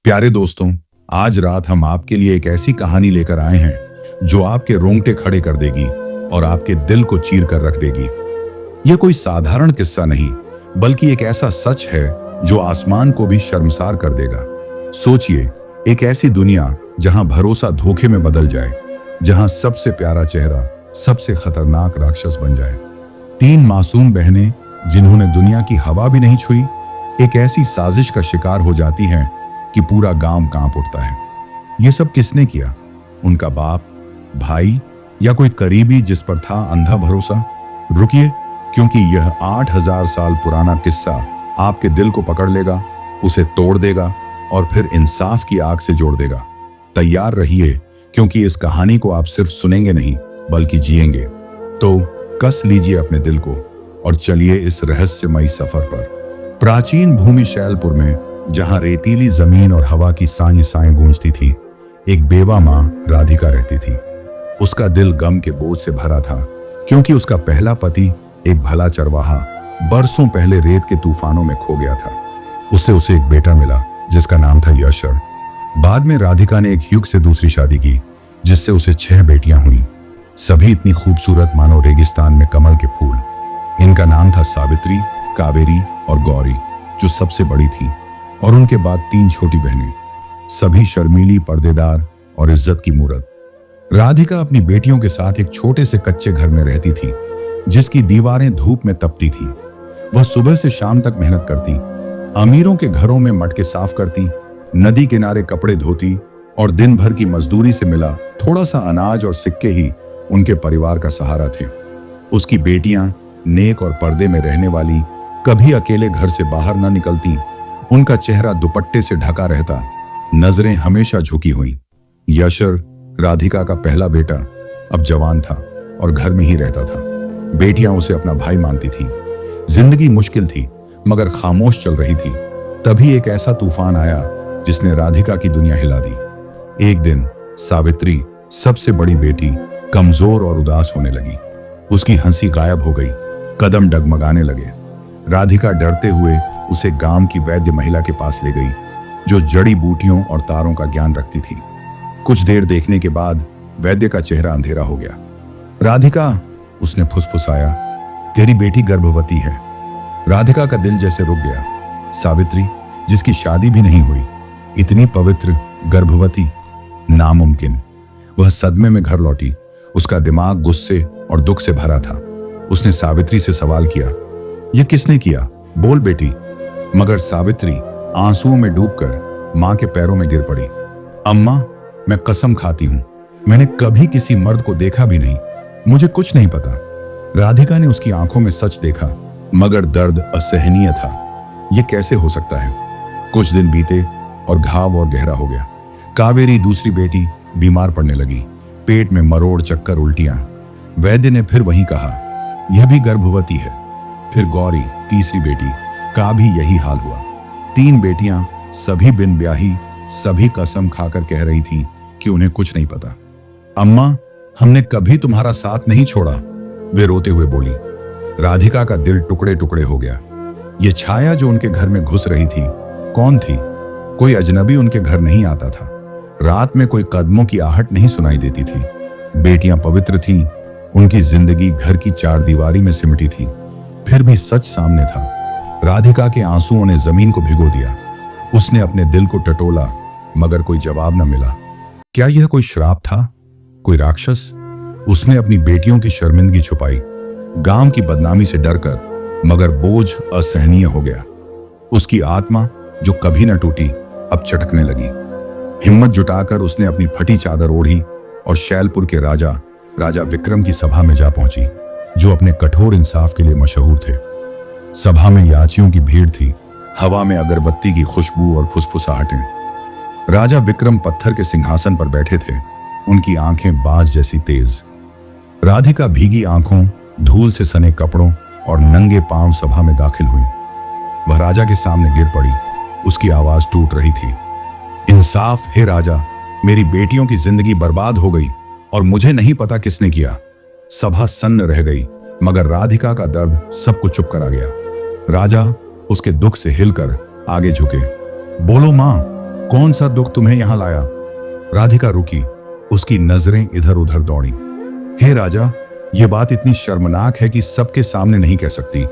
प्यारे दोस्तों, आज रात हम आपके लिए एक ऐसी कहानी लेकर आए हैं जो आपके रोंगटे खड़े कर देगी और आपके दिल को चीर कर रख देगी। यह कोई साधारण किस्सा नहीं, बल्कि एक ऐसा सच है जो आसमान को भी शर्मसार कर देगा। सोचिए, एक ऐसी दुनिया जहां भरोसा धोखे में बदल जाए, जहां सबसे प्यारा चेहरा सबसे खतरनाक राक्षस बन जाए। 3 मासूम बहनें जिन्होंने दुनिया की हवा भी नहीं छुई, एक ऐसी साजिश का शिकार हो जाती हैं कि पूरा गांव कांप उठता है। यह सब किसने किया? उनका बाप, भाई या कोई करीबी जिस पर था अंधा भरोसा? रुकिए, क्योंकि यह 8000 साल पुराना किस्सा आपके दिल को पकड़ लेगा, उसे तोड़ देगा और फिर इंसाफ की आग से जोड़ देगा। तैयार रहिए, क्योंकि इस कहानी को आप सिर्फ सुनेंगे नहीं बल्कि जिएंगे। तो कस लीजिए अपने दिल को और चलिए इस रहस्यमयी सफर पर। प्राचीन भूमि शैलपुर में, जहां रेतीली जमीन और हवा की साएं साएं गूंजती थी, एक बेवा मां राधिका रहती थी। उसका दिल गम के बोझ से भरा था, क्योंकि उसका पहला पति, एक भला चरवाहा, बरसों पहले रेत के तूफानों में खो गया था। उसे एक बेटा मिला जिसका नाम था यशर। बाद में राधिका ने एक युग से दूसरी शादी की, जिससे उसे 6 बेटियां हुई, सभी इतनी खूबसूरत मानो रेगिस्तान में कमल के फूल। इनका नाम था सावित्री, कावेरी और गौरी, जो सबसे बड़ी थी, और उनके बाद 3 छोटी बहनें, सभी शर्मीली, पर्देदार और इज्जत की मूरत। राधिका अपनी बेटियों के साथ एक छोटे से कच्चे घर में रहती थी, जिसकी दीवारें धूप में तपती थीं। वह सुबह से शाम तक मेहनत करती, अमीरों के घरों में मटके साफ करती, नदी किनारे कपड़े धोती, और दिन भर की मजदूरी से मिला थोड़ा सा अनाज और सिक्के ही उनके परिवार का सहारा थे। उसकी बेटियां नेक और पर्दे में रहने वाली, कभी अकेले घर से बाहर न निकलती। उनका चेहरा दुपट्टे से ढका रहता, नजरें हमेशा झुकी हुई। यशर, राधिका का पहला बेटा, अब जवान था और घर में ही रहता था। बेटियां उसे अपना भाई मानती थीं। जिंदगी मुश्किल थी, मगर खामोश चल रही थी। तभी एक ऐसा तूफान आया जिसने राधिका की दुनिया हिला दी। एक दिन सावित्री, सबसे बड़ी बेटी, कमजोर और उदास होने लगी। उसकी हंसी गायब हो गई, कदम डगमगाने लगे। राधिका डरते हुए उसे गांव की वैद्य महिला के पास ले गई, जो जड़ी बूटियों और तारों का ज्ञान रखती थी। कुछ देर देखने के बाद वैद्य का चेहरा अंधेरा हो गया। राधिका, उसने फुसफुसाया, तेरी बेटी गर्भवती है। राधिका का दिल जैसे रुक गया। सावित्री, जिसकी शादी भी नहीं हुई, इतनी पवित्र, गर्भवती, नामुमकिन। वह सदमे में घर लौटी। उसका दिमाग गुस्से और दुख से भरा था। उसने सावित्री से सवाल किया, यह किसने किया? बोल बेटी। मगर सावित्री आंसुओं में डूबकर मां के पैरों में गिर पड़ी। अम्मा, मैं कसम खाती हूं, मैंने कभी किसी मर्द को देखा भी नहीं, मुझे कुछ नहीं पता। राधिका ने उसकी आंखों में सच देखा, मगर दर्द असहनीय था। यह कैसे हो सकता है? कुछ दिन बीते और घाव और गहरा हो गया। कावेरी, दूसरी बेटी, बीमार पड़ने लगी, पेट में मरोड़, चक्कर, उल्टियां। वैद्य ने फिर वही कहा, यह भी गर्भवती है। फिर गौरी, तीसरी बेटी, का भी यही हाल हुआ। 3 बेटियां, सभी बिन ब्याही, सभी कसम खाकर कह रही थीं कि उन्हें कुछ नहीं पता। अम्मा, हमने कभी तुम्हारा साथ नहीं छोड़ा, वे रोते हुए बोली। राधिका का दिल टुकड़े टुकड़े हो गया। ये छाया जो उनके घर में घुस रही थी, कौन थी? कोई अजनबी उनके घर नहीं आता था। रात में कोई कदमों की आहट नहीं सुनाई देती थी। बेटियां पवित्र थीं, उनकी जिंदगी घर की 4 दीवारी में सिमटी थी। फिर भी सच सामने था। राधिका के आंसुओं ने जमीन को भिगो दिया। उसने अपने दिल को टटोला, मगर कोई जवाब न मिला। क्या यह कोई श्राप था? कोई राक्षस? उसने अपनी बेटियों की शर्मिंदगी छुपाई, गांव की बदनामी से डरकर, मगर बोझ असहनीय हो गया। उसकी आत्मा, जो कभी न टूटी, अब चटकने लगी। हिम्मत जुटाकर उसने अपनी फटी चादर ओढ़ी और शैलपुर के राजा विक्रम की सभा में जा पहुंची, जो अपने कठोर इंसाफ के लिए मशहूर थे। सभा में याचियों की भीड़ थी, हवा में अगरबत्ती की खुशबू और फुसफुसाहटें। राजा विक्रम पत्थर के सिंहासन पर बैठे थे, उनकी आंखें बाज जैसी तेज। राधिका भीगी आंखों, धूल से सने कपड़ों और नंगे पांव सभा में दाखिल हुई। वह राजा के सामने गिर पड़ी। उसकी आवाज टूट रही थी, इंसाफ हे राजा, मेरी बेटियों की जिंदगी बर्बाद हो गई और मुझे नहीं पता किसने किया। सभा सन्न रह गई, मगर राधिका का दर्द सबको चुप करा गया। राजा उसके दुख से हिलकर आगे झुके। बोलो मां, कौन सा दुख तुम्हें यहां लाया? राधिका रुकी, उसकी नजरें इधर उधर दौड़ी। हे राजा, यह बात इतनी शर्मनाक है कि सबके सामने नहीं कह सकती।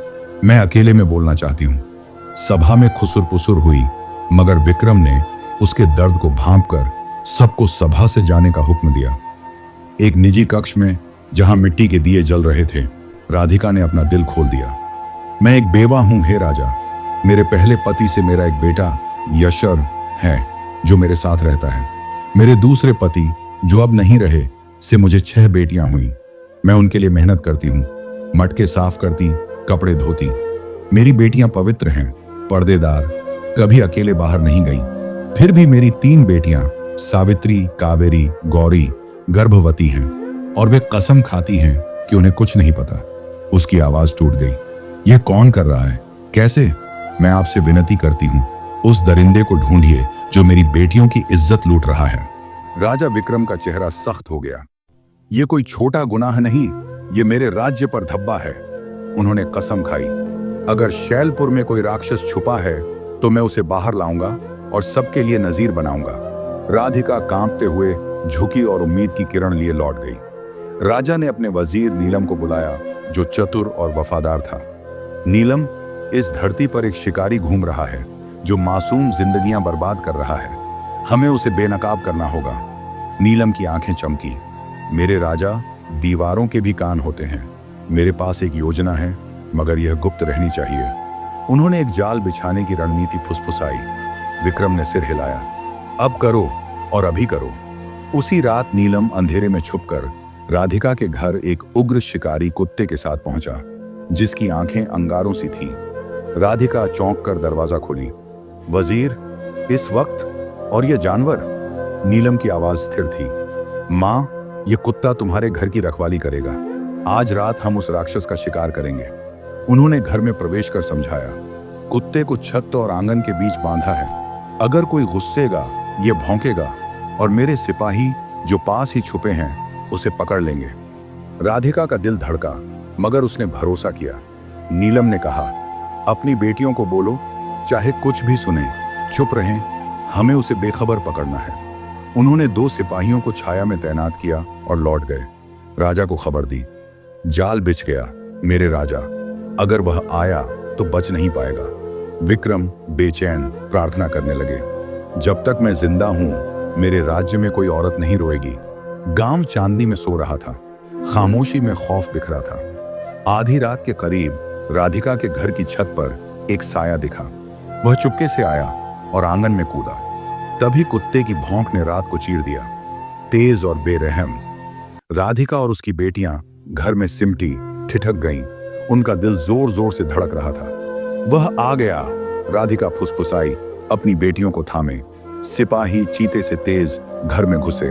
मैं अकेले में बोलना चाहती हूं। सभा में खुसुर पुसुर हुई, मगर विक्रम ने उसके दर्द को भांपकर सबको सभा से जाने का हुक्म दिया। एक निजी कक्ष में, जहां मिट्टी के दिए जल रहे थे, राधिका ने अपना दिल खोल दिया। मैं एक बेवा हूं हे राजा। मेरे पहले पति से मेरा एक बेटा यशर है जो मेरे साथ रहता है। मेरे दूसरे पति जो अब नहीं रहे से मुझे 6 बेटियां हुई। मैं उनके लिए मेहनत करती हूँ, मटके साफ करती, कपड़े धोती। मेरी बेटियां पवित्र हैं, पर्देदार, कभी अकेले बाहर नहीं गई। फिर भी मेरी 3 बेटियां सावित्री, कावेरी, गौरी गर्भवती हैं और वे कसम खाती हैं कि उन्हें कुछ नहीं पता। उसकी आवाज टूट गई। यह कौन कर रहा है? कैसे? मैं आपसे विनती करती हूँ, उस दरिंदे को ढूंढिए जो मेरी बेटियों की इज्जत लूट रहा है। राजा विक्रम का चेहरा सख्त हो गया। यह कोई छोटा गुनाह नहीं, यह मेरे राज्य पर धब्बा है। उन्होंने कसम खाई, अगर शैलपुर में कोई राक्षस छुपा है तो मैं उसे बाहर लाऊंगा और सबके लिए नजीर बनाऊंगा। राधिका कांपते हुए झुकी और उम्मीद की किरण लिए लौट गई। राजा ने अपने वजीर नीलम को बुलाया, जो चतुर और वफादार था। नीलम, इस धरती पर एक शिकारी घूम रहा है जो मासूम जिंदगियां बर्बाद कर रहा है। हमें उसे बेनकाब करना होगा। नीलम की आंखें चमकी। मेरे राजा, दीवारों के भी कान होते हैं। मेरे पास एक योजना है, मगर यह गुप्त रहनी चाहिए। उन्होंने एक जाल बिछाने की रणनीति फुसफुसाई। विक्रम ने सिर हिलाया। अब करो और अभी करो। उसी रात नीलम अंधेरे में छुपकर राधिका के घर एक उग्र शिकारी कुत्ते के साथ पहुंचा, जिसकी आंखें अंगारों सी थीं। राधिका चौंक कर दरवाजा खोली। वजीर, इस वक्त और यह जानवर? नीलम की आवाज स्थिर थी। मां, यह कुत्ता तुम्हारे घर की रखवाली करेगा। आज रात हम उस राक्षस का शिकार करेंगे। उन्होंने घर में प्रवेश कर समझाया। कुत्ते को छत और आंगन के बीच बांधा है। अगर कोई गुस्सेगा, यह भौंकेगा और मेरे सिपाही जो पास ही छुपे हैं उसे पकड़ लेंगे। राधिका का दिल धड़का, मगर उसने भरोसा किया। नीलम ने कहा, अपनी बेटियों को बोलो, चाहे कुछ भी सुने, चुप रहें, हमें उसे बेखबर पकड़ना है। उन्होंने 2 सिपाहियों को छाया में तैनात किया और लौट गए। राजा को खबर दी। जाल बिछ गया मेरे राजा, अगर वह आया तो बच नहीं पाएगा। विक्रम बेचैन प्रार्थना करने लगे, जब तक मैं जिंदा हूं मेरे राज्य में कोई औरत नहीं रोएगी। गांव चांदनी में सो रहा था। खामोशी में खौफ बिखरा था। आधी रात के करीब राधिका के घर की छत पर एक साया दिखा। वह चुपके से आया और आंगन में कूदा। तभी कुत्ते की भौंक ने रात को चीर दिया, तेज और बेरहम। राधिका और उसकी बेटियां घर में सिमटी ठिठक गईं। उनका दिल जोर जोर से धड़क रहा था। वह आ गया, राधिका फुसफुसाई, अपनी बेटियों को थामे। सिपाही चीते से तेज घर में घुसे।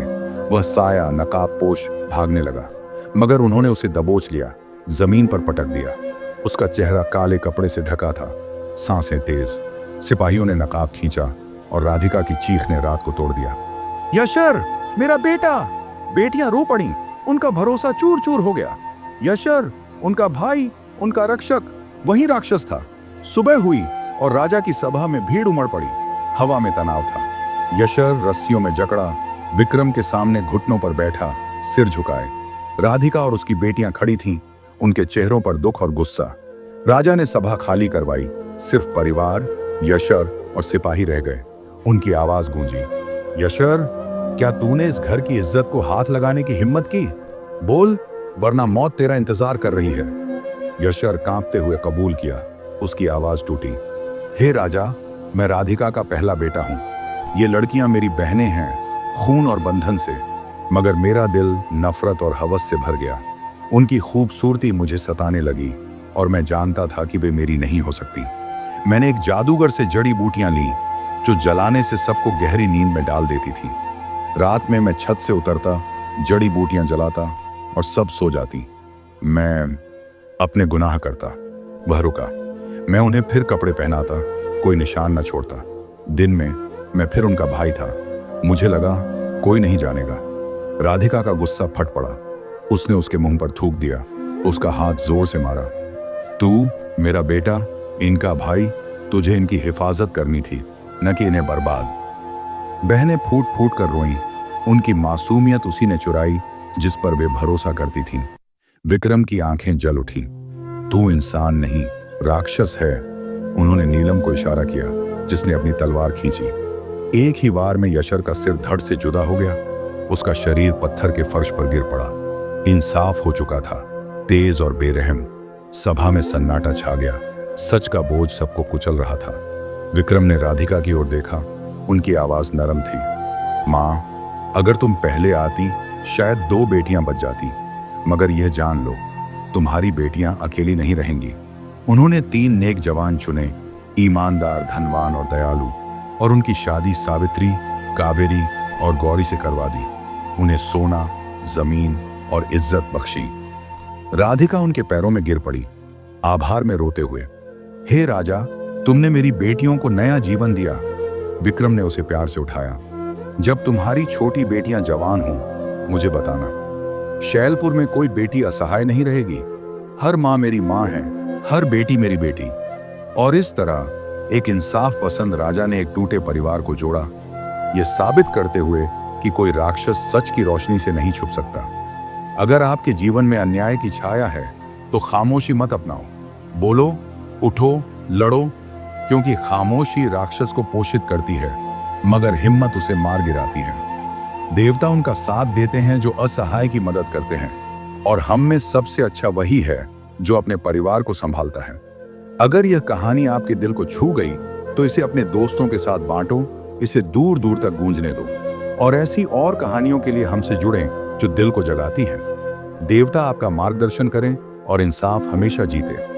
वह साया नकाब पोश भागने लगा, मगर उन्होंने उसे दबोच लिया, जमीन पर पटक दिया। उसका चेहरा काले कपड़े से ढका था, सांसें तेज। सिपाहियों ने नकाब खींचा और राधिका की चीख ने रात को तोड़ दिया। यशर, मेरा बेटा! बेटियां रो पड़ी, उनका भरोसा चूर चूर हो गया। यशर, उनका भाई, उनका रक्षक, वही राक्षस था। सुबह हुई और राजा की सभा में भीड़ उमड़ पड़ी। हवा में तनाव था। यशर रस्सियों में जकड़ा विक्रम के सामने घुटनों पर बैठा, सिर झुकाए। राधिका और उसकी बेटियां खड़ी थीं, उनके चेहरों पर दुख और गुस्सा। राजा ने सभा खाली करवाई। सिर्फ परिवार, यशर और सिपाही रह गए। उनकी आवाज गूंजी, यशर, क्या तूने इस घर की इज्जत को हाथ लगाने की हिम्मत की? बोल, वरना मौत तेरा इंतजार कर रही है। यशर कांपते हुए कबूल किया। उसकी आवाज टूटी, हे राजा, मैं राधिका का पहला बेटा हूं। ये लड़कियां मेरी बहनें हैं, खून और बंधन से, मगर मेरा दिल नफरत और हवस से भर गया। उनकी खूबसूरती मुझे सताने लगी और मैं जानता था कि वे मेरी नहीं हो सकती। मैंने एक जादूगर से जड़ी बूटियां ली जो जलाने से सबको गहरी नींद में डाल देती थी। रात में मैं छत से उतरता, जड़ी बूटियां जलाता और सब सो जाती। मैं अपने गुनाह करता। वह रुका। मैं उन्हें फिर कपड़े पहनाता, कोई निशान न छोड़ता। दिन में मैं फिर उनका भाई था। मुझे लगा कोई नहीं जानेगा। राधिका का गुस्सा फट पड़ा। उसने उसके मुंह पर थूक दिया। उसका हाथ जोर से मारा। तू मेरा बेटा, इनका भाई, तुझे इनकी हिफाजत करनी थी, न कि इन्हें बर्बाद। बहनें फूट फूट कर रोईं। उनकी मासूमियत उसी ने चुराई जिस पर वे भरोसा करती थीं। विक्रम की आंखें जल उठीं। तू इंसान नहीं, राक्षस है। उन्होंने नीलम को इशारा किया, जिसने अपनी तलवार खींची। एक ही वार में यशर का सिर धड़ से जुदा हो गया। उसका शरीर पत्थर के फर्श पर गिर पड़ा। इंसाफ हो चुका था, तेज और बेरहम। सभा में सन्नाटा छा गया। सच का बोझ सबको कुचल रहा था। विक्रम ने राधिका की ओर देखा। उनकी आवाज नरम थी। माँ, अगर तुम पहले आती शायद 2 बेटियां बच जाती, मगर यह जान लो, तुम्हारी बेटियां अकेली नहीं रहेंगी। उन्होंने 3 नेक जवान चुने, ईमानदार, धनवान और दयालु, और उनकी शादी सावित्री, कावेरी और गौरी से करवा दी। उन्हें सोना, जमीन और इज्जत बख्शी। राधिका उनके पैरों में गिर पड़ी, आभार में रोते हुए। हे राजा, तुमने मेरी बेटियों को नया जीवन दिया। विक्रम ने उसे प्यार से उठाया। जब तुम्हारी छोटी बेटियां जवान हों, मुझे बताना। शैलपुर में कोई बेटी असहाय नहीं रहेगी। हर माँ मेरी माँ है, हर बेटी मेरी बेटी। और इस तरह एक इंसाफ पसंद राजा ने एक टूटे परिवार को जोड़ा, यह साबित करते हुए कि कोई राक्षस सच की रोशनी से नहीं छुप सकता। अगर आपके जीवन में अन्याय की छाया है तो खामोशी मत अपनाओ। बोलो, उठो, लड़ो, क्योंकि खामोशी राक्षस को पोषित करती है, मगर हिम्मत उसे मार गिराती है। देवता उनका साथ देते हैं जो असहाय की मदद करते हैं, और हम में सबसे अच्छा वही है जो अपने परिवार को संभालता है। अगर यह कहानी आपके दिल को छू गई तो इसे अपने दोस्तों के साथ बांटो, इसे दूर दूर तक गूंजने दो। और ऐसी और कहानियों के लिए हमसे जुड़ें जो दिल को जगाती हैं। देवता आपका मार्गदर्शन करें और इंसाफ हमेशा जीते।